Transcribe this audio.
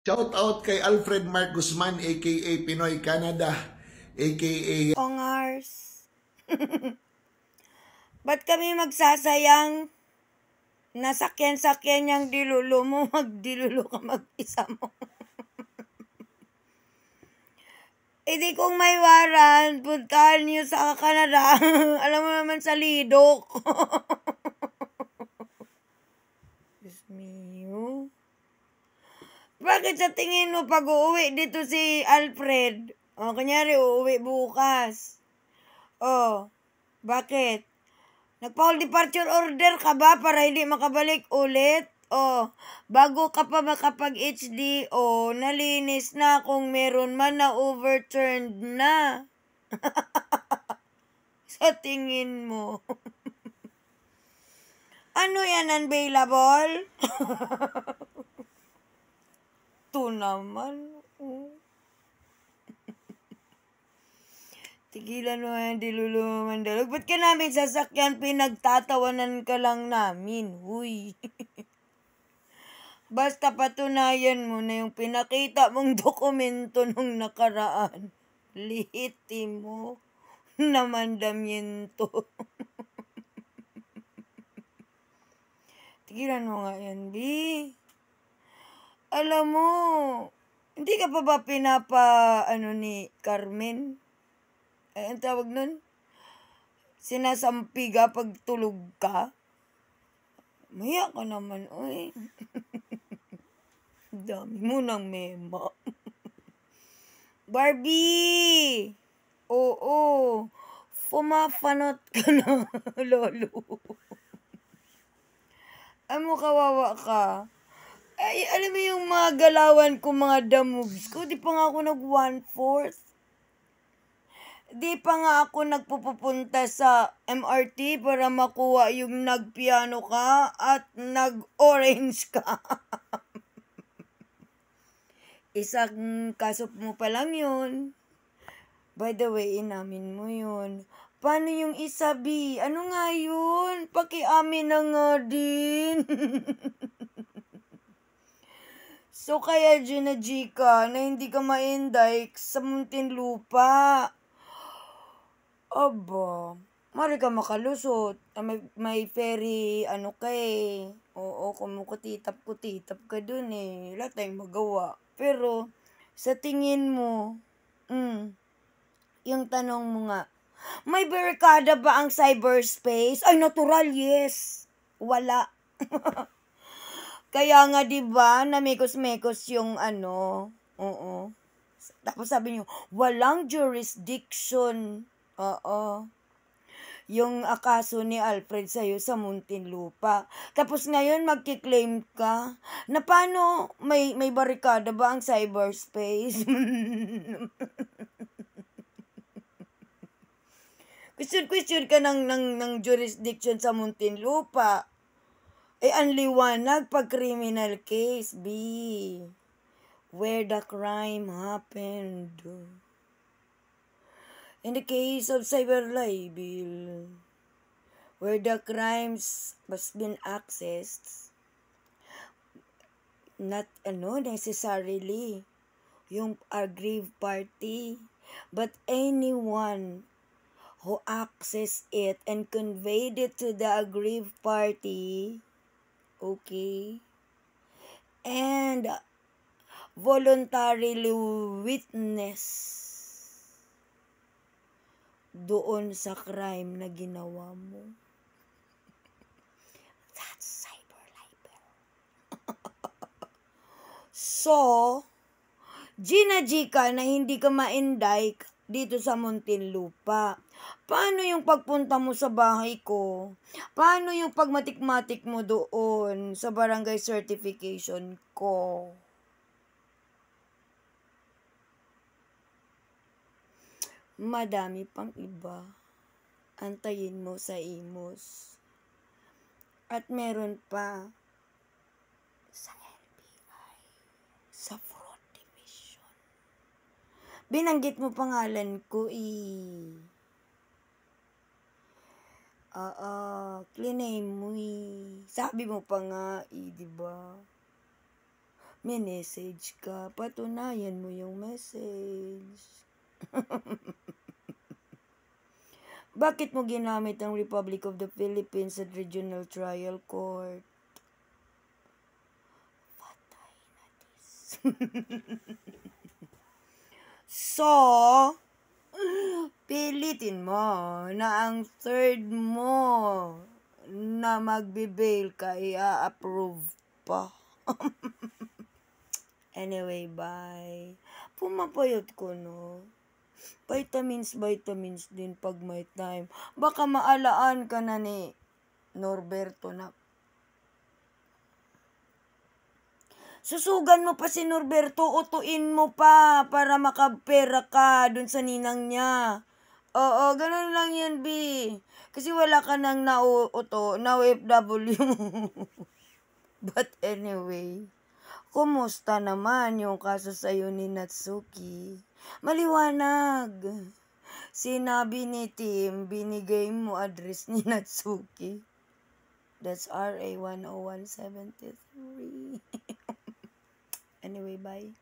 Shout out kay Alfred Mark Guzman aka Pinoy Canada aka Ongars. Ba't kami magsasayang nasakyan-sakyan niyang dilulo mo, magdilulo ka mag-isa mo? Di kung may waran, puntahan niyo sa Canada. Alam mo naman sa Lidok. Diyos mio. Bakit sa tingin mo pag uuwi dito si Alfred? Kunyari uuwi bukas. Bakit? Nag-foul departure order ka ba para hindi makabalik ulit? Bago ka pa makapag-HDO, nalinis na kung meron man na overturned na. Sa tingin mo. Ano yan, unbailable? Ito naman. Tigilan mo yan, dilulo mo mandalog. Ba't ka namin sasakyan, pinagtatawanan ka lang namin? Huy. Basta patunayan mo na yung pinakita mong dokumento nung nakaraan. Lihitimo na mandamiento. Tigilan mo nga yan, B. Alam mo, hindi ka pa ba ni Carmen? Ang tawag nun? Sinasampi ka pag tulog ka? Maya ka naman, oy. Dami mo ng mema. Barbie! Oo. Fumafanot ka na, lolo. Mo kawawa ka. Ay, alam mo yung mga galawan ko, mga the moves ko, di pa nga ako nag 1/4. Di pa nga ako nagpupunta sa MRT para makuha yung nagpiano ka at nag-orange ka. Isang kasop mo pa lang yun. By the way, inamin mo yun. Paano yung isa, B? Ano nga yun? Pakiamin na nga din. So, kaya Gina-G ka na hindi ka ma-indict sa Muntinlupa. Aba, mari ka makalusot. May ferry, Oo, kumukutitap-kutitap ka dun eh. Wala tayong magawa. Pero, sa tingin mo, yung tanong mo nga, may barricada ba ang cyberspace? Ay, natural, yes. Wala. Kaya nga, di ba, namekos-mekos yung Oo. Tapos sabi niyo, walang jurisdiction. Oo. Yung akaso ni Alfred sa'yo sa Muntinlupa. Tapos ngayon, magkiklaim ka na paano, may barikada ba ang cyberspace? Question ka ng jurisdiction sa Muntinlupa. Ang liwanag pag criminal case, B. Where the crime happened. In the case of cyber libel, where the crimes has been accessed, not necessarily yung aggrieved party, but anyone who accessed it and conveyed it to the aggrieved party, okay, and voluntarily witness doon sa crime na ginawa mo. That's cyber libel. So, Gina-G ka na hindi ka ma-indict dito sa Muntinlupa. Paano yung pagpunta mo sa bahay ko? Paano yung pagmatik-matik mo doon sa barangay certification ko? Madami pang iba. Antayin mo sa Imus. At meron pa sa NBI, sa Fraud Division. Binanggit mo pangalan ko cliname mo Sabi mo pa nga diba? May message ka. Patunayan mo yung message. Bakit mo ginamit ang Republic of the Philippines at Regional Trial Court? Patay na this. So, pilitin mo na ang third mo na magbe-bail ka, i-approve pa. Anyway, bye. Pumapayat ko, no? Vitamins din pag may time. Baka maalaan ka na ni Norberto na. Susugan mo pa si Norberto, utuin mo pa para makapera ka dun sa ninang niya. Oo, ganun lang yan, B. Kasi wala ka nang nauuto, na OFW. But anyway, kumusta naman yung kaso sa'yo ni Natsuki? Maliwanag. Sinabi ni Tim, binigay mo address ni Natsuki. That's RA 10173. Anyway, bye.